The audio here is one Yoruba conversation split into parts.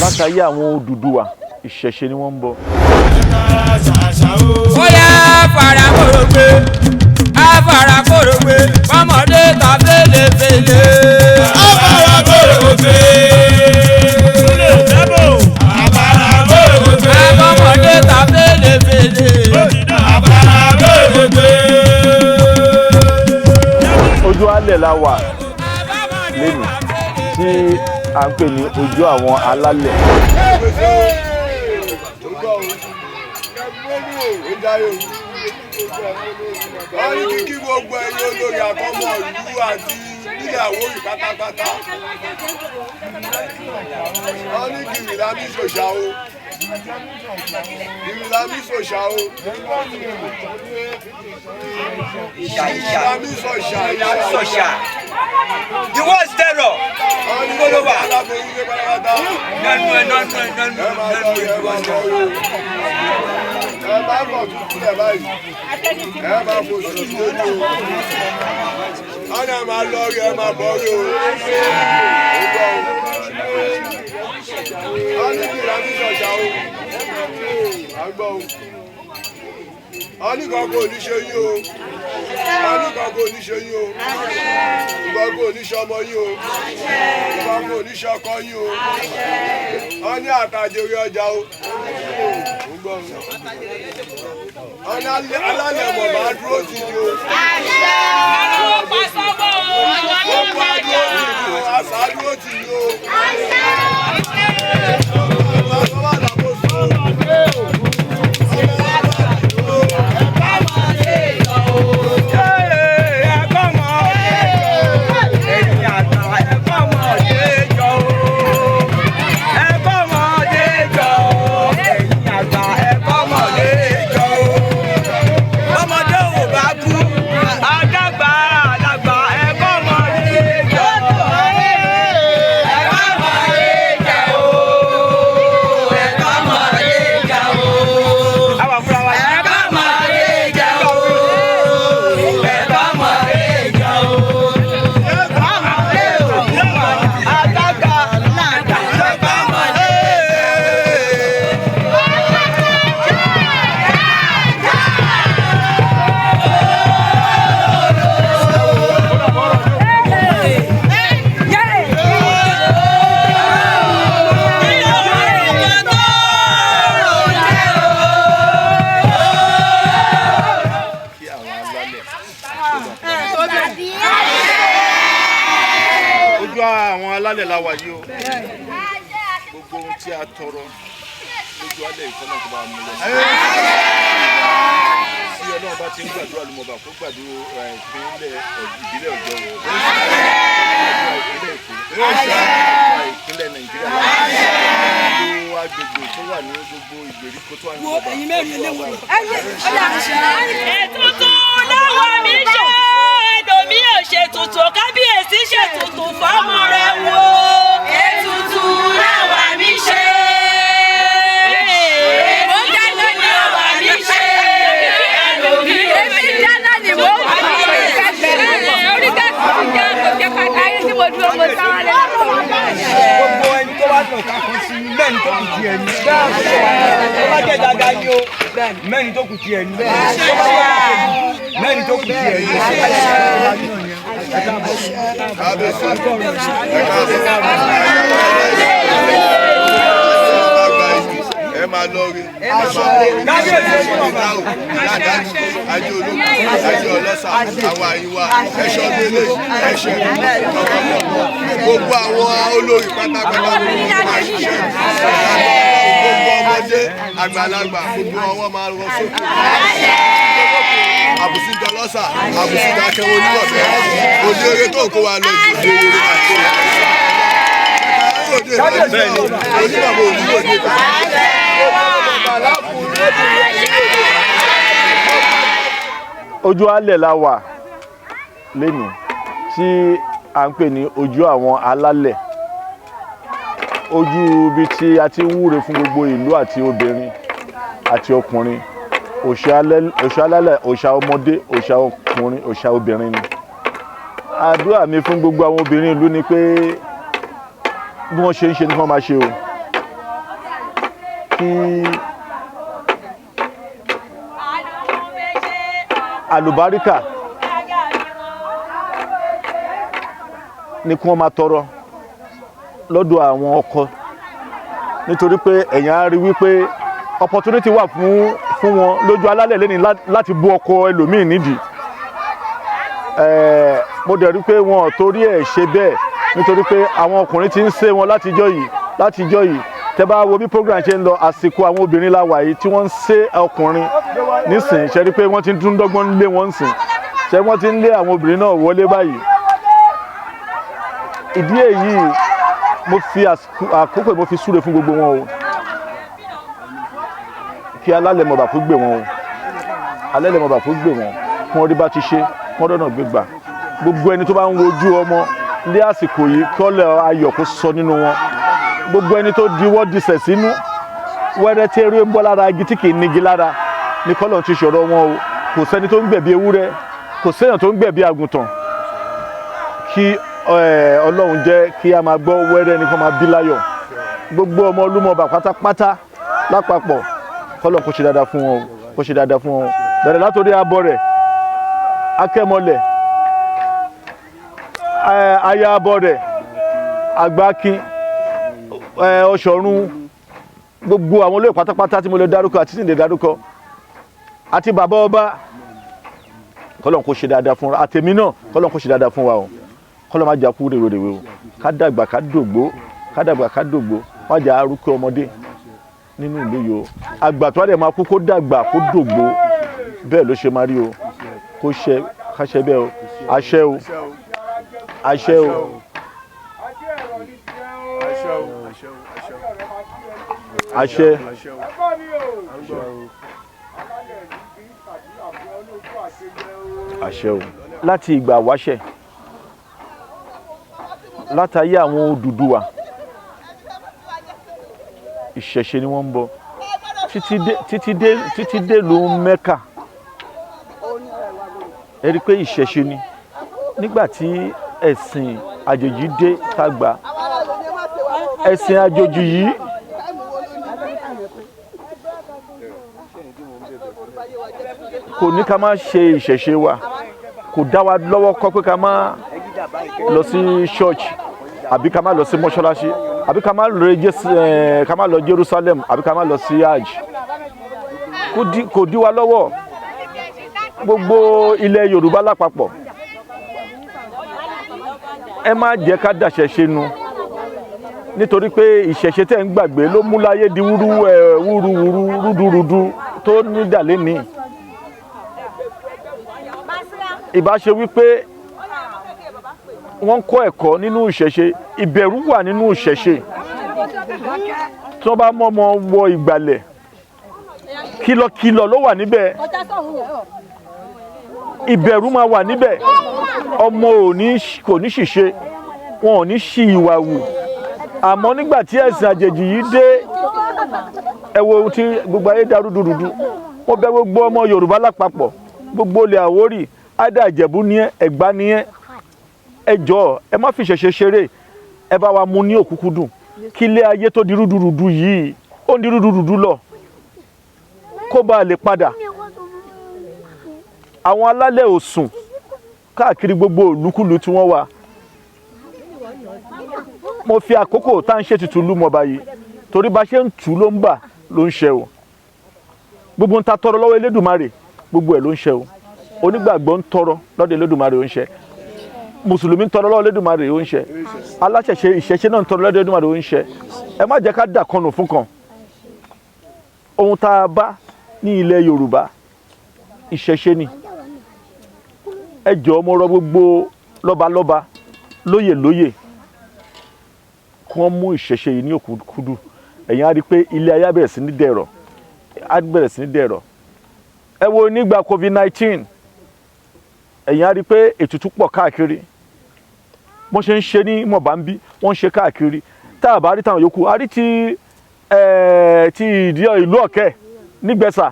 látàyé àwọn Odùduwà ìṣẹ̀ṣe ni wọ́n ń bọ. Ó yá fara kórògbé afara kórògbé ọmọdé ta fèlèfèlè. Afara kórògbé afara kórògbé ọmọdé ta fèlèfèlè. Afara kórògbé. Ojú alẹ́ la wà lẹ́nu tí à ń pè ní ojú àwọn alálẹ̀. wọ́n ní kí gbogbo ẹ̀yin olórí àkọ́mọ ìlú àti nílẹ̀ Àwórì pátápátá. wọ́n ní kí ìrìlámí ṣòṣà o. ìrìlámí ṣòṣà o. ìrìlámí ṣòṣà. The world terror. Follower. Ẹ bá bọ̀ tuntun lẹ̀ báyìí. Ẹ bá bọ̀ tuntun lójú o. Ọ̀nà máa lọ rí ẹ máa bọ̀ rí o. Wọ́n ní kí ìlànà ìṣọ̀ṣà o. Àgbọ̀ o. Wọ́n ní kankan oníṣe yín o. Wọ́n ní kankan oníṣe yín o. Kankan oníṣe ọmọ yín o. Kankan oníṣe ọkọ yín o. Wọ́n ní àtàjèrè ọjà o. Wọ́n ní alálẹ̀ mọ̀ máa dúró tì ní o. Ó bá dúró tì ní o. Àṣà dúró tì ní o. alálẹ̀ la wà yìí o gbogbo ohun tí a tọrọ lójú alẹ́ ìkọ́nà tó bá mú lọ sí Ọlọ́run bá ti ń gbàdúrà lùmọ̀bà kó gbàdúrà ìpínlẹ̀ ìbílẹ̀ Ọ̀yọ́ ìpínlẹ̀ Nàìjíríà gbogbo agbègbè tó wà ní gbogbo ìgbèríko tó wà ní ọba Ètùtù láwọn mi ṣe ẹlòmí ò ṣe tuntun kábíyèsí ṣe tuntun fọmọ rẹ wo. Ètùtù láwọn mi ṣe. Mo dáná ni àwa mi ṣe. Ẹlòmí ò ṣe. Èmi dáná ni mo wà ní ìgbẹ́gbẹ́. Orí kẹ́kọ̀ọ́ ti jẹ́ kò jẹ́ ká ayé tí mo dúró mo sáwọn lẹ́nu. Gbogbo ẹni tó bá tọ̀ ká kan sí mẹ́rin tó kù tiẹ̀ ní. Tó bá jẹ́ dáadáa ni o mẹ́rin tó kù tiẹ̀ ní. Mẹ́rin tó kù tiẹ̀ ní. Ẹ máa lọ rí ajé olókùn ajé ọlọ́sà àwọn àyíwá ẹ̀ṣọ́ délé ẹ̀ṣẹ̀ gbogbo àwọn olórí pátápátá máa ṣiṣẹ́ gbogbo ọmọdé àgbàlagbà gbogbo ọwọ́ máa rọ sókè àbùsí dọlọ́sà àbùsí dákẹ́wọ́ oníwọ̀bẹ òdèrè tó kó wa lọ ìdílé àti bẹ́ẹ̀ni oníwọ̀bẹ òníwọ̀dé ojú alẹ́ la wà lẹ́nu tí à ń pè ní ojú àwọn alálẹ̀ ojú ibi tí a ti ń wúre fún gbogbo ìlú àti obìnrin àti ọkùnrin òòṣà alálẹ̀ òòṣà ọmọdé òòṣà ọkùnrin òòṣà obìnrin ni àdúrà mi fún gbogbo àwọn obìnrin ìlú ni pé bí wọ́n ṣe ń ṣe ni wọ́n máa ṣe o kí àlùbáríkà ní kí wọ́n máa tọrọ lọ́dọ̀ àwọn ọkọ nítorí pé ẹ̀yàn á rí wípé opportunity wà fún wọn lójú alálẹ̀ lẹ́ni láti bú ọkọ ẹlòmíì nídìí. Mo dẹ̀ rí pé wọn ò torí ẹ̀ ṣe bẹ́ẹ̀ nítorí pé àwọn ọkùnrin ti ń ṣe wọn látijọ́ yìí tẹ́ bá wo bí program ṣe ń lọ àsìkò àwọn obìnrin la wà yìí tí wọ́n ń ṣe ọkùnrin nísìnyí ṣe rí pé wọ́n ti ń dún dọ́gbọ́n lé wọn sìn ṣe wọ́n ti ń lé àwọn obìnrin náà wọlé báyìí. Ìdí èyí mo fi àkókò mo fi súre fún gbogbo wọn o kí alálẹ̀ mọ̀bà kó gbé wọn o alálẹ̀ mọ̀bà kó gbé wọn kí wọ́n rí bá ti ṣe kí wọ́n dọ̀nà gbégbà gbogbo ẹni tó bá ń wojú ọmọ ní àsìkò yìí kí ọlẹ̀ ayọ̀ kó sọ nínú wọn gbogbo ẹni tó diwọ́ disẹ̀ sínú wẹ́rẹ́ tí eré ń bọ́ lára igi tí kì í nigi lára ní kọ́lọ̀ ti ṣọ̀rọ̀ wọn o kò sẹ́ni tó ń gbẹ̀bí ewúrẹ́ kò sẹ́yàn tó ń gbẹ̀bí àgùntàn kí Ọlọ́run jẹ́ kí a máa gbọ́ wẹ́rẹ́ ní kó máa bí láyọ̀ gbogbo ọmọ Olúmọba pátápátá lápapọ̀ kọ́lọ̀ kó ṣe dáadáa fún wọn kó ṣe dáadáa fún wọn bẹ̀rẹ̀ látòrí abọ́ rẹ̀ akẹ́mọlẹ̀ aya abọ́ rẹ̀ àgbákin ọ̀ṣọ̀run gbogbo àwọn olóyè pátápátá tí mo lè dárúkọ àti tí ń lè dárúkọ àti bàbá ọba kọ́lọ̀ kó ṣe dáadáa fún wa àtẹ̀mí náà kọ́lọ̀ kó ṣe dáadáa fún wa o kọ́lọ̀ má jà kú rèwerèwe o ká dàgbà ká dògbó má jà arúgbó ọmọdé nínú ìlú yìí o àgbà tó wà dẹ̀ máa kú kó dàgbà kó dògbó bẹ́ẹ̀ ló ṣe máa rí o kó ṣe káṣẹ bẹ́ẹ̀ o àṣẹ o àṣẹ o. àṣẹ àṣẹ o láti ìgbà wáṣẹ̀ látàyé àwọn Odùduwà ìṣẹ̀ṣe ni wọ́n ń bọ títí dé ìlú Mẹ́kà ẹ rí pé ìṣẹ̀ṣe ni nígbà tí ẹ̀sìn àjòjì dé tàgbà ẹ̀sìn àjòjì yìí kò ní ká má ṣe ìṣẹ̀ṣe wa kò dá wa lọ́wọ́ kọ́ pé ká má lọ sí ṣọ́ọ̀ṣì àbí ká má lọ sí mọ́ṣáláṣí àbí ká má lọ Jerusalem àbí ká má lọ sí hajj kò dí wa lọ́wọ́ gbogbo ilẹ̀ Yorùbá lápapọ̀ ẹ má jẹ́ ká dàṣẹ̀ṣe nu nítorí pé ìṣẹ̀ṣe tẹ́ ń gbàgbé ló mú láyé di wúruwúru rúdurùdu tó ní dàlẹ́ ní ìbá ṣe wípé wọ́n kọ́ ẹ̀kọ́ nínú ìṣẹ̀ṣe ìbẹ̀rù wà nínú ìṣẹ̀ṣe tí wọ́n bá mọ́mọ́ wọ ìgbàlẹ̀ kìlọ̀kìlọ̀ ló wà níbẹ̀ ìbẹ̀rù máa wà níbẹ̀ ọmọ kò ní ṣìṣe wọn ò ní ṣì ìwà wù àmọ́ nígbà tí ẹ̀sìn àjèjì yìí dé ẹ wo tí gbogbo ayé dá rúdurùdu wọ́n bẹ̀ gbogbo ọmọ Yorùbá lápapọ̀ gbogbo ilẹ̀ Àwórì ádá Ìjẹ̀bú ní Ẹ̀gbá ní ẹ jọ̀ọ́ ẹ má fi ṣẹ̀ṣẹ̀ ṣeré ẹ bá wa mú ní òkúkúdùn kí ilé ayé tó di rúdurùdu yìí ó ń di rúdurùdu lọ kó bá lè padà àwọn alálẹ̀ ò sùn káàkiri gbogbo olúkúlù tí wọ́n wà mo fi àkókò tá ń ṣe Ètùtù ìlú Mọ̀bà yìí torí bá ṣe ń tù ló ń bà ló ń ṣe o gbogbo ń ta tọrọ lọ́wọ́ Elédùmarè gbogbo ẹ̀ ló ń ṣe o onígbàgbọ́ ń tọrọ lọ́dọ̀ Elédùmarè ó ń ṣe mùsùlùmí ń tọrọ lọ́wọ́ Elédùmarè ó ń ṣe aláṣẹṣe ìṣẹ̀ṣe náà ń tọrọ lọ́dọ̀ Elédùmarè ó ń ṣe ẹ má jẹ́ ká dà kanù fún kan ohun tá a bá ní ilẹ̀ Yorùbá ìṣẹ̀ṣe ni ẹ jọ̀ọ́ mo rọ̀ gbogbo lọ́balọ́ba lóyè kí wọ́n mú ìṣẹ̀ṣe yìí ní òkúdù ẹ̀yin á rí i pé ilé ayé á bẹ̀rẹ̀ sí ní dẹ̀rọ̀ ẹ wo nígbà COVID-19 ẹ̀yin á rí i pé ètùtù pọ̀ káàkiri wọ́n ṣe ń ṣe ní Mọ̀bà ń bí wọ́n ń ṣe káàkiri tá a bá rí táwọn yòókù a rí ti ìdí ìlú Ọ̀kẹ́ nígbẹ̀sà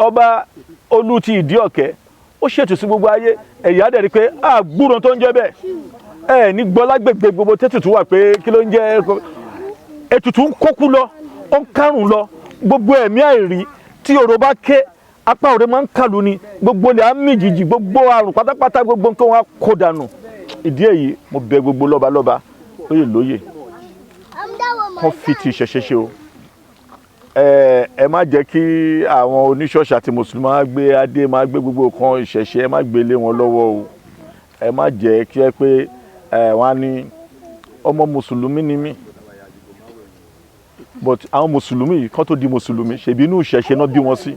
ọba Olú ti ìdí Ọ̀kẹ́ ó ṣètò sí gbogbo ayé ẹ̀yà dẹ̀ rí pé àgbúrò tó ń jẹ́ bẹ́ẹ̀ ẹ ní gbọ́ lágbègbè gbogbo tẹ́tùtù wà pé kí ló ń jẹ́ ètùtù ń kókú lọ ó ń kárùn lọ gbogbo ẹ̀mí àìrí tí òrò bá ké apá òrè máa ń kàlù ni gbogbo ilẹ̀ á mì jìjì gbogbo àrùn pátápátá gbogbo nǹkan wọn á kó dànù ìdí èyí mo bẹ̀ gbogbo lọ́balọ́ba lóyè kàn fi ti ìṣẹ̀ṣe ṣe o ẹ má jẹ́ kí àwọn oníṣọ́ọ̀ṣì àti mùsùlùmí máa gbé adé máa gbé gbogbo nǹkan ìṣẹ̀ṣe ẹ má gbé lé wọn lọ́wọ́ o ẹ má jẹ́ kí ẹ pé wọ́n á ní ọmọ mùsùlùmí ni mí but àwọn mùsùlùmí yìí kán tó di mùsùlùmí ṣèbí inú ìṣẹ̀ṣe náà bí wọn sí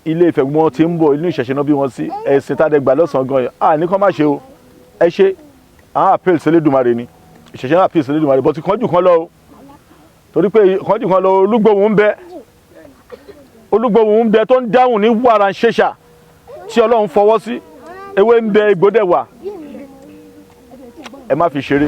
ilé Ifẹ̀ wọn ti ń bọ̀ inú ìṣẹ̀ṣe náà bí wọn sí ẹ̀sìn tá a dẹ̀ gbà lọ́sàn-án gan yẹn ní kán má ṣe o ẹ ṣe àwọn appeal s'Elédùmarè ni ìṣẹ̀ṣe náà appeal s'Elédùmarè but kánjú kan lọ o torí pé kánjú kan lọ olúgbòhùn ń bẹ tó ń dáhùn ní wàrà ń ṣèṣà tí Ọlọ́run fọwọ́ sí ewé ń bẹ egbò dẹ̀ wà ẹ má fi ṣeré.